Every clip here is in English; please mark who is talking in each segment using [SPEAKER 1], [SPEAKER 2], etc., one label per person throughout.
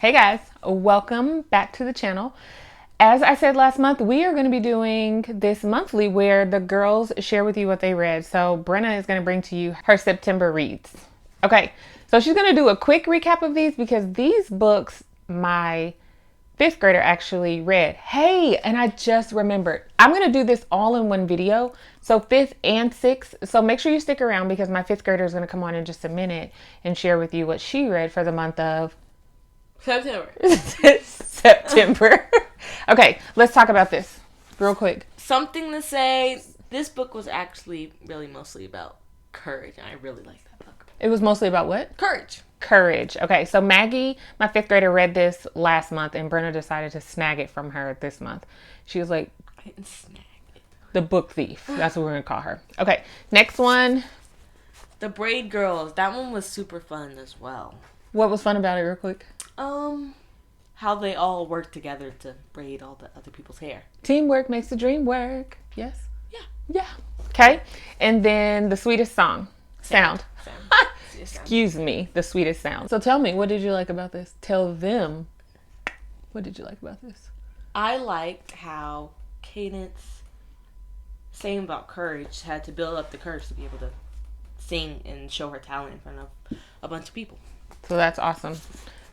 [SPEAKER 1] Hey guys, welcome back to the channel. As I said last month, we are going to be doing this monthly where the girls share with you what they read. So Brenna is going to bring to you her September reads. Okay, so she's going to do a quick recap of these because these books my fifth grader actually read. Hey, and I just remembered, I'm going to do this all in one video. So fifth and sixth. So make sure you stick around because my fifth grader is going to come on in just a minute and share with you what she read for the month of September. Okay, let's talk about this real quick.
[SPEAKER 2] Something to say, this book was actually really mostly about courage, and I really like that book.
[SPEAKER 1] It was mostly about what?
[SPEAKER 2] Courage.
[SPEAKER 1] Courage. Okay, so Maggie, my fifth grader, read this last month, and Brenna decided to snag it from her this month. She was like,
[SPEAKER 2] I didn't snag it.
[SPEAKER 1] The book thief. That's what we're going to call her. Okay, next one.
[SPEAKER 2] The Braid Girls. That one was super fun as well.
[SPEAKER 1] What was fun about it, real quick?
[SPEAKER 2] How they all work together to braid all the other people's hair.
[SPEAKER 1] Teamwork makes the dream work. Yes?
[SPEAKER 2] Yeah.
[SPEAKER 1] Yeah. Okay. And then the sweetest sound. Excuse me, the sweetest sound. So tell me, what did you like about this? Tell them, what did you like about this?
[SPEAKER 2] I liked how Cadence, saying about courage, had to build up the courage to be able to sing and show her talent in front of a bunch of people.
[SPEAKER 1] So that's awesome.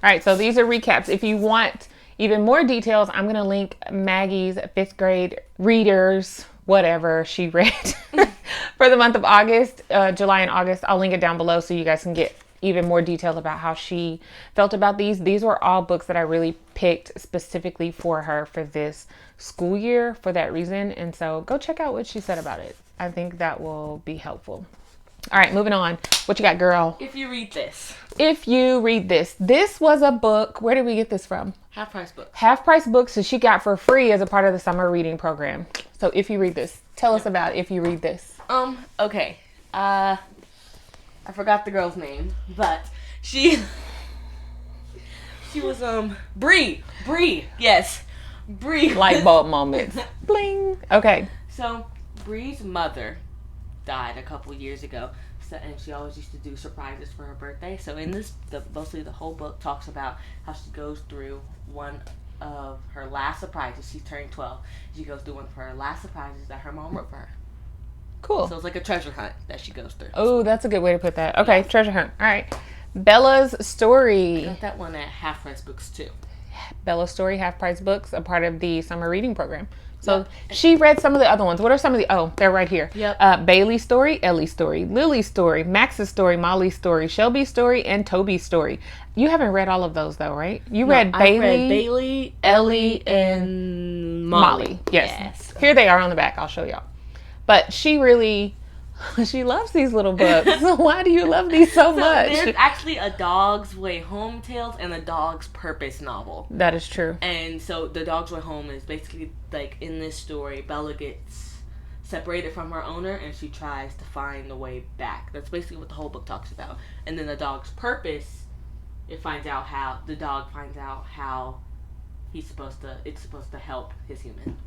[SPEAKER 1] All right, so these are recaps. If you want even more details, I'm going to link Maggie's fifth grade readers, whatever she read for the month of August, July and August. I'll link it down below so you guys can get even more detail about how she felt about these. These were all books that I really picked specifically for her for this school year for that reason. And so go check out what she said about it. I think that will be helpful. All right, moving on. What you got, girl?
[SPEAKER 2] If you read this.
[SPEAKER 1] This was a book. Where did we get this from?
[SPEAKER 2] Half Price Books.
[SPEAKER 1] Half Price Books that she got for free as a part of the summer reading program. So if you read this, tell us about If You Read This.
[SPEAKER 2] Okay. I forgot the girl's name, but she was, Bree, yes. Bree.
[SPEAKER 1] Light bulb moments. Bling. Okay.
[SPEAKER 2] So, Bree's mother died a couple years ago, and she always used to do surprises for her birthday. So in this, mostly the whole book talks about how she goes through one of her last surprises. She's turning 12. She goes through one of her last surprises that her mom wrote for her.
[SPEAKER 1] Cool.
[SPEAKER 2] So it's like a treasure hunt that she goes through.
[SPEAKER 1] Oh, that's a good way to put that. Okay, yeah. Treasure hunt. All right. Bella's Story.
[SPEAKER 2] Got that one at Half Price Books too.
[SPEAKER 1] Bella's Story, Half Price Books, a part of the summer reading program. So she read some of the other ones. What are some of the, oh, they're right here.
[SPEAKER 2] Yep.
[SPEAKER 1] Bailey's Story, Ellie's Story, Lily's Story, Max's Story, Molly's Story, Shelby's Story, and Toby's Story. You haven't read all of those though, right? You read
[SPEAKER 2] Bailey, Ellie, and Molly.
[SPEAKER 1] Yes. Here they are on the back. I'll show y'all. But she loves these little books. Why do you love these so much?
[SPEAKER 2] There's actually a Dog's Way Home Tales and a Dog's Purpose novel.
[SPEAKER 1] That is true.
[SPEAKER 2] And so the Dog's Way Home is basically like in this story, Bella gets separated from her owner and she tries to find the way back. That's basically what the whole book talks about. And then the Dog's Purpose, the dog finds out how it's supposed to help his human.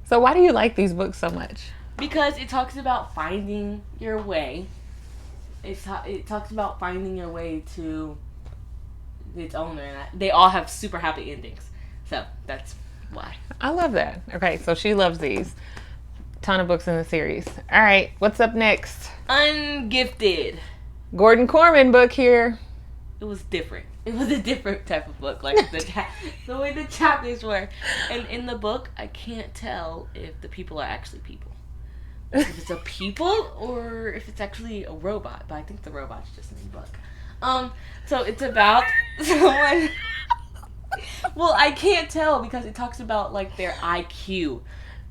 [SPEAKER 1] So why do you like these books so much?
[SPEAKER 2] Because it talks about finding your way. It talks about finding your way to its owner, and they all have super happy endings. So that's why.
[SPEAKER 1] I love that. Okay, so she loves these. Ton of books in the series. All right, what's up next?
[SPEAKER 2] Ungifted.
[SPEAKER 1] Gordon Corman book here.
[SPEAKER 2] It was different. It was a different type of book, like the way the chapters were. And in the book, I can't tell if the people are actually people. If it's a people or if it's actually a robot, but I think the robot's just in the book. So it's about someone. Well, I can't tell because it talks about like their IQ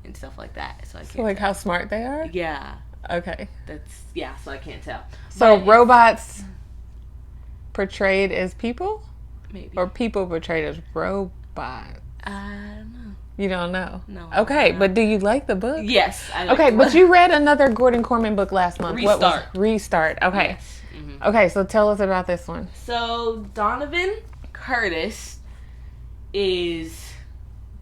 [SPEAKER 2] and stuff like that. So I can't.
[SPEAKER 1] So like how smart they are?
[SPEAKER 2] Yeah.
[SPEAKER 1] Okay.
[SPEAKER 2] So I can't tell.
[SPEAKER 1] So robots portrayed as people?
[SPEAKER 2] Maybe.
[SPEAKER 1] Or people portrayed as robots?
[SPEAKER 2] I don't know.
[SPEAKER 1] You don't know?
[SPEAKER 2] No.
[SPEAKER 1] Okay, but do you like the book?
[SPEAKER 2] Yes.
[SPEAKER 1] Okay, but you read another Gordon Corman book last month.
[SPEAKER 2] Restart.
[SPEAKER 1] What was Restart? Okay.
[SPEAKER 2] Yes. Mm-hmm.
[SPEAKER 1] Okay, so tell us about this one.
[SPEAKER 2] So Donovan Curtis is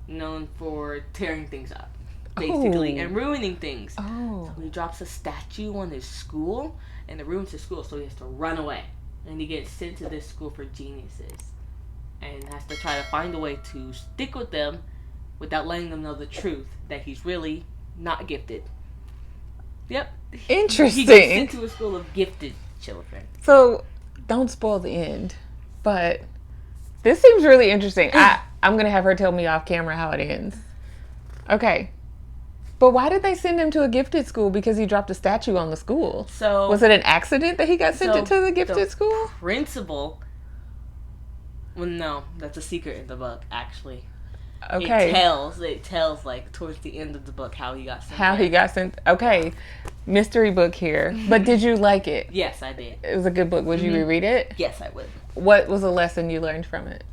[SPEAKER 2] known for tearing things up, basically, and ruining things.
[SPEAKER 1] Oh.
[SPEAKER 2] So he drops a statue on his school, and it ruins his school, so he has to run away. And he gets sent to this school for geniuses. and has to try to find a way to stick with them without letting them know the truth that he's really not gifted. Yep.
[SPEAKER 1] Interesting.
[SPEAKER 2] He gets sent to a school of gifted children.
[SPEAKER 1] So, don't spoil the end, but this seems really interesting. I'm going to have her tell me off camera how it ends. Okay. But why did they send him to a gifted school? Because he dropped a statue on the school.
[SPEAKER 2] So
[SPEAKER 1] was it an accident that he got sent to the gifted school?
[SPEAKER 2] Principal. Well, no, that's a secret in the book, actually.
[SPEAKER 1] Okay.
[SPEAKER 2] It tells like towards the end of the book how he got sent.
[SPEAKER 1] Okay. Mystery book here. But did you like it?
[SPEAKER 2] Yes, I did.
[SPEAKER 1] It was a good book. Would you reread it?
[SPEAKER 2] Yes, I would.
[SPEAKER 1] What was a lesson you learned from it?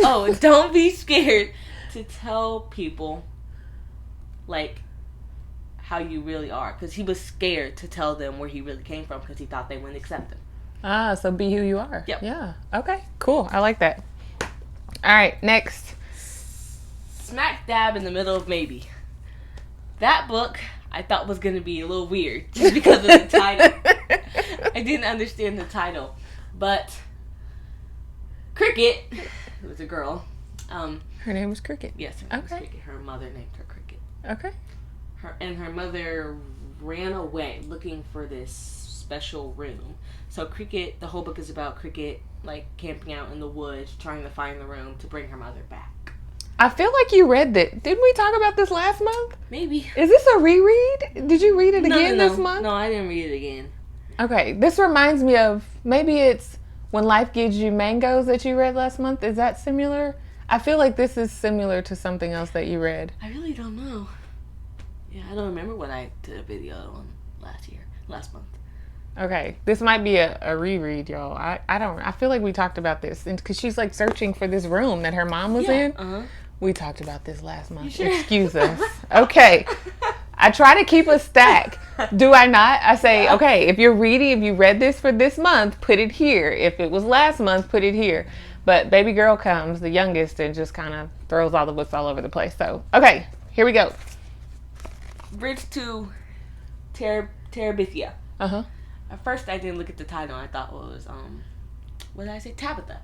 [SPEAKER 2] Oh, don't be scared to tell people like how you really are, because he was scared to tell them where he really came from because he thought they wouldn't accept him.
[SPEAKER 1] Ah, so be who you are.
[SPEAKER 2] Yep.
[SPEAKER 1] Yeah. Okay. Cool. I like that. All right. Next.
[SPEAKER 2] Smack dab in the middle of maybe. That book I thought was going to be a little weird just because of the title. I didn't understand the title, but Cricket, who was a girl.
[SPEAKER 1] Her name was Cricket.
[SPEAKER 2] Yes, her name was Cricket. Her mother named her Cricket.
[SPEAKER 1] Okay.
[SPEAKER 2] Her mother ran away looking for this special room. So Cricket, the whole book is about Cricket like camping out in the woods trying to find the room to bring her mother back.
[SPEAKER 1] I feel like you read that. Didn't we talk about this last month?
[SPEAKER 2] Maybe.
[SPEAKER 1] Is this a reread? Did you read it again this month?
[SPEAKER 2] No, I didn't read it again.
[SPEAKER 1] Okay. This reminds me of, maybe it's When Life Gives You Mangoes that you read last month. Is that similar? I feel like this is similar to something else that you read.
[SPEAKER 2] I really don't know. Yeah, I don't remember what I did a video on last month.
[SPEAKER 1] Okay, this might be a reread, y'all. I feel like we talked about this, because she's like searching for this room that her mom was in.
[SPEAKER 2] Uh-huh.
[SPEAKER 1] We talked about this last month.
[SPEAKER 2] You sure?
[SPEAKER 1] Excuse us. Okay. I try to keep a stack. Do I not? I say, okay, if you read this for this month, put it here. If it was last month, put it here. But baby girl comes, the youngest, and just kind of throws all the books all over the place. So, okay, here we go.
[SPEAKER 2] Bridge to Terabithia.
[SPEAKER 1] Uh-huh.
[SPEAKER 2] At first, I didn't look at the title. I thought it was, what did I say? Tabitha.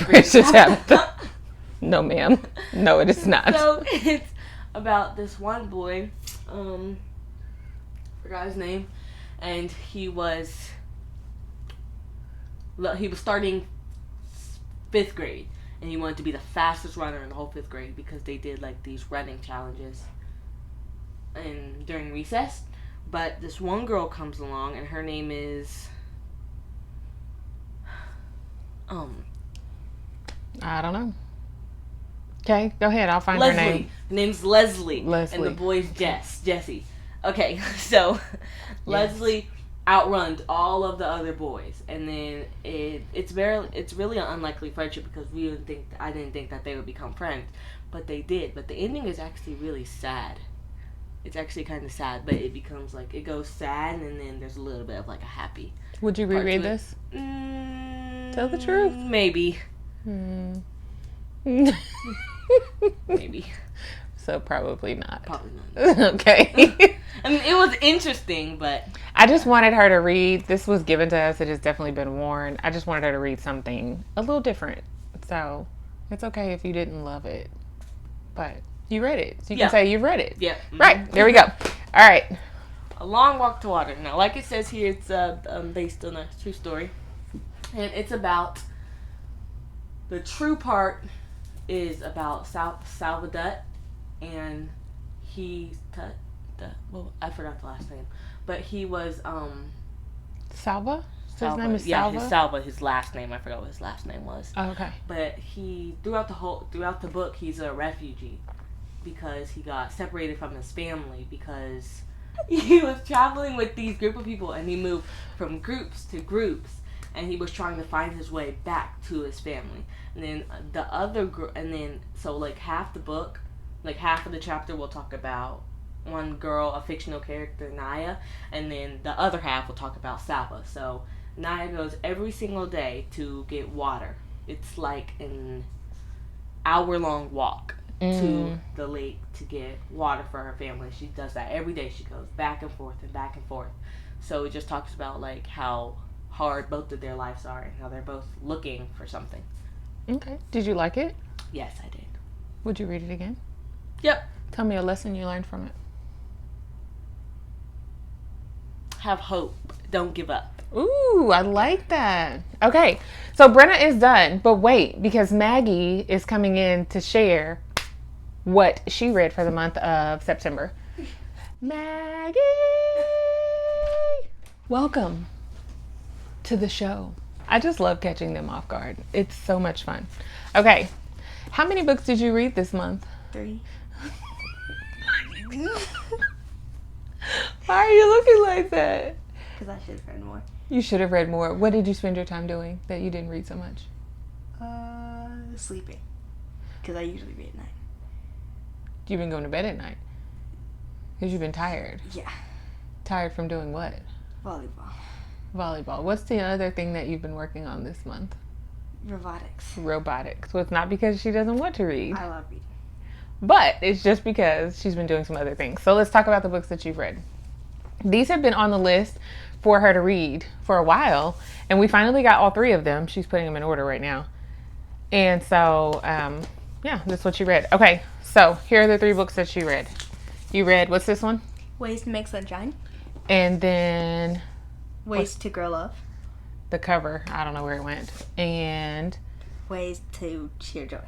[SPEAKER 1] Bridge to Tabitha. No, ma'am. No, it is not.
[SPEAKER 2] So, it's about this one boy, forgot his name, and he was starting 5th grade, and he wanted to be the fastest runner in the whole 5th grade because they did like these running challenges and during recess. But this one girl comes along, and her name is
[SPEAKER 1] I don't know. Okay, go ahead. I'll find
[SPEAKER 2] Leslie.
[SPEAKER 1] her name.
[SPEAKER 2] Her name's Leslie.
[SPEAKER 1] Leslie.
[SPEAKER 2] And the boy's Jesse. Okay, so yes. Leslie outruns all of the other boys, and then it's really an unlikely friendship because I didn't think that they would become friends, but they did. But the ending is actually really sad. It's actually kind of sad, but it becomes like it goes sad, and then there's a little bit of like a happy.
[SPEAKER 1] Would you reread this? Tell the truth.
[SPEAKER 2] Maybe. Maybe.
[SPEAKER 1] So probably not.
[SPEAKER 2] Probably not.
[SPEAKER 1] Okay.
[SPEAKER 2] I mean, it was interesting, but
[SPEAKER 1] I just wanted her to read. This was given to us. It has definitely been worn. I just wanted her to read something a little different. So it's okay if you didn't love it, but you read it. So you can say you've read it.
[SPEAKER 2] Yeah.
[SPEAKER 1] Right. There we go. All right.
[SPEAKER 2] A Long Walk to Water. Now, like it says here, it's based on a true story, and it's about the true part is about Salvador, and I forgot the last name, but he was
[SPEAKER 1] Salva. His name is Salva.
[SPEAKER 2] Yeah, Salva. His last name, I forgot what his last name was.
[SPEAKER 1] Oh, okay.
[SPEAKER 2] But he throughout the book, he's a refugee because he got separated from his family because he was traveling with these group of people, and he moved from groups to groups, and he was trying to find his way back to his family. And then the other group, and then so like half the book, like half of the chapter will talk about one girl, a fictional character, Naya, and then the other half will talk about Salva. So Naya goes every single day to get water. It's like an hour-long walk to the lake to get water for her family. She does that every day. She goes back and forth and back and forth. So it just talks about like how hard both of their lives are and how they're both looking for something.
[SPEAKER 1] Okay. Did you like it?
[SPEAKER 2] Yes, I did.
[SPEAKER 1] Would you read it again?
[SPEAKER 2] Yep.
[SPEAKER 1] Tell me a lesson you learned from it.
[SPEAKER 2] Have hope. Don't give up.
[SPEAKER 1] Ooh, I like that. Okay, so Brenna is done, but wait, because Maggie is coming in to share what she read for the month of September. Maggie! Welcome to the show. I just love catching them off guard. It's so much fun. Okay, how many books did you read this month?
[SPEAKER 3] 3.
[SPEAKER 1] Why are you looking like that?
[SPEAKER 3] Because I should have read more.
[SPEAKER 1] You should have read more. What did you spend your time doing that you didn't read so much?
[SPEAKER 3] Sleeping. Because I usually read at night.
[SPEAKER 1] You've been going to bed at night. Because you've been tired.
[SPEAKER 3] Yeah.
[SPEAKER 1] Tired from doing what?
[SPEAKER 3] Volleyball.
[SPEAKER 1] Volleyball. What's the other thing that you've been working on this month?
[SPEAKER 3] Robotics.
[SPEAKER 1] Robotics. So it's not because she doesn't want to read,
[SPEAKER 3] I love reading.
[SPEAKER 1] but it's just because she's been doing some other things. So let's talk about the books that you've read. These have been on the list for her to read for a while, and we finally got all 3 of them. She's putting them in order right now. And so, yeah, that's what she read. Okay, so here are the 3 books that she read. You read, what's this one?
[SPEAKER 3] Ways to Make Sunshine.
[SPEAKER 1] And then
[SPEAKER 3] Ways to Grow Love.
[SPEAKER 1] the cover, I don't know where it went. And
[SPEAKER 3] Ways to Share Joy.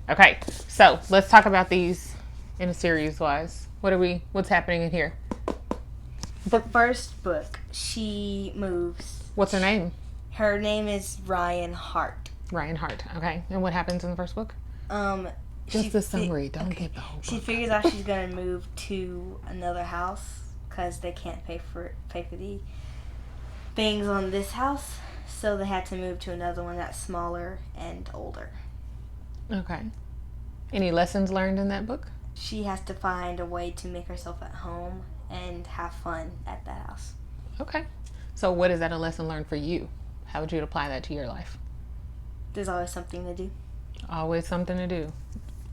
[SPEAKER 1] okay, so let's talk about these in a series wise. What's happening in here?
[SPEAKER 3] The first book, she moves.
[SPEAKER 1] What's her name?
[SPEAKER 3] Her name is Ryan Hart.
[SPEAKER 1] Ryan Hart. Okay, and what happens in the first book?
[SPEAKER 3] Just
[SPEAKER 1] the summary. Don't get the whole book.
[SPEAKER 3] She figures out she's gonna move to another house because they can't pay for the things on this house, so they had to move to another one that's smaller and older.
[SPEAKER 1] Okay. Any lessons learned in that book?
[SPEAKER 3] She has to find a way to make herself at home and have fun at that house.
[SPEAKER 1] Okay. So what is that a lesson learned for you? How would you apply that to your life?
[SPEAKER 3] There's always something to do.
[SPEAKER 1] Always something to do.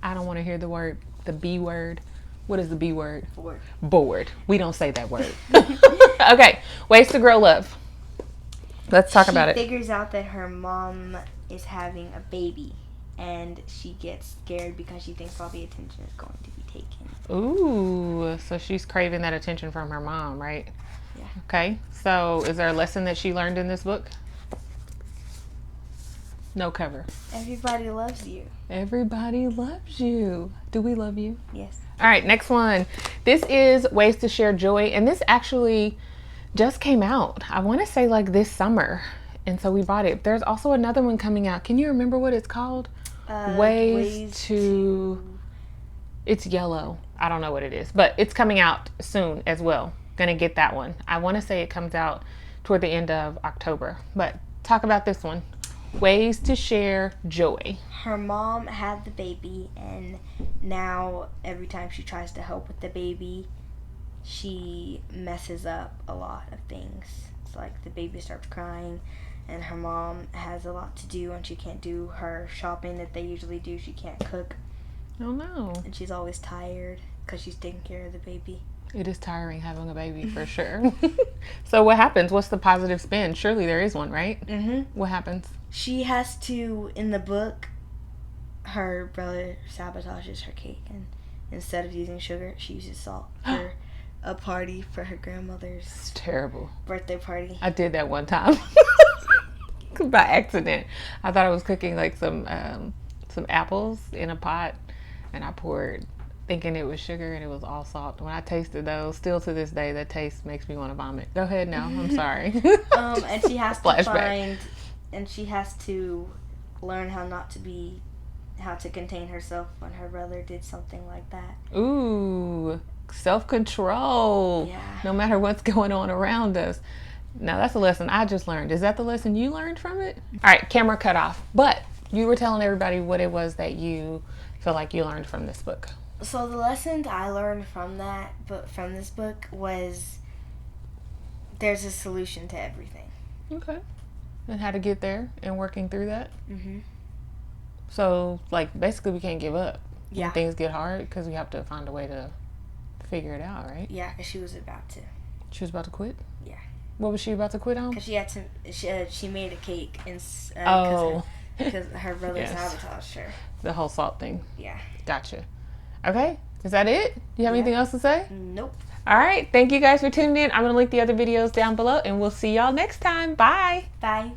[SPEAKER 1] I don't want to hear the B word. What is the B word?
[SPEAKER 3] Bored.
[SPEAKER 1] Bored. We don't say that word. Okay. Ways to grow love. Let's talk about it.
[SPEAKER 3] She figures out that her mom is having a baby, and she gets scared because she thinks all the attention is going to be taken.
[SPEAKER 1] Ooh, so she's craving that attention from her mom, right?
[SPEAKER 3] Yeah.
[SPEAKER 1] Okay. So is there a lesson that she learned in this book? No cover.
[SPEAKER 3] Everybody loves you.
[SPEAKER 1] Everybody loves you. Do we love you?
[SPEAKER 3] Yes.
[SPEAKER 1] All right, next one. This is Ways to Share Joy, and this actually just came out. I want to say like this summer, and so we bought it. There's also another one coming out. Can you remember what it's called? Ways to... It's yellow. I don't know what it is, but it's coming out soon as well. Gonna get that one. I want to say it comes out toward the end of October, but talk about this one. Ways to Share Joy.
[SPEAKER 3] Her mom had the baby, and now every time she tries to help with the baby, she messes up a lot of things. It's like the baby starts crying, and her mom has a lot to do, and she can't do her shopping that they usually do. She can't cook,
[SPEAKER 1] Oh no.
[SPEAKER 3] and she's always tired because she's taking care of the baby.
[SPEAKER 1] It is tiring having a baby for sure. So what happens? What's the positive spin? Surely there is one, right?
[SPEAKER 3] Mm-hmm.
[SPEAKER 1] What happens?
[SPEAKER 3] She has to, in the book, her brother sabotages her cake, and instead of using sugar, she uses salt for a party for her grandmother's
[SPEAKER 1] It's terrible.
[SPEAKER 3] birthday party.
[SPEAKER 1] I did that one time by accident. I thought I was cooking like some apples in a pot, and I poured thinking it was sugar, and it was all salt. When I tasted those, still to this day, that taste makes me want to vomit. Go ahead now. I'm sorry.
[SPEAKER 3] And she has to
[SPEAKER 1] Flashback.
[SPEAKER 3] she has to learn how to contain herself when her brother did something like that.
[SPEAKER 1] Ooh, self-control.
[SPEAKER 3] Yeah.
[SPEAKER 1] No matter what's going on around us. Now that's a lesson I just learned. Is that the lesson you learned from it? All right, camera cut off. But you were telling everybody what it was that you feel like you learned from this book.
[SPEAKER 3] So the lessons I learned from this book was there's a solution to everything.
[SPEAKER 1] Okay. And how to get there and working through that.
[SPEAKER 3] Mm-hmm.
[SPEAKER 1] So, like, basically we can't give up
[SPEAKER 3] Yeah.
[SPEAKER 1] when things get hard because we have to find a way to figure it out, right?
[SPEAKER 3] Yeah, because she was about to.
[SPEAKER 1] She was about to quit?
[SPEAKER 3] Yeah.
[SPEAKER 1] What was she about to quit on?
[SPEAKER 3] Because she had to. She made a cake and
[SPEAKER 1] Oh.
[SPEAKER 3] because her brother
[SPEAKER 1] Yes.
[SPEAKER 3] sabotaged her.
[SPEAKER 1] The whole salt thing.
[SPEAKER 3] Yeah.
[SPEAKER 1] Gotcha. Okay. Is that it? Do you have
[SPEAKER 3] Yeah.
[SPEAKER 1] anything else to say?
[SPEAKER 3] Nope.
[SPEAKER 1] All right. Thank you guys for tuning in. I'm going to link the other videos down below, and we'll see y'all next time. Bye.
[SPEAKER 3] Bye.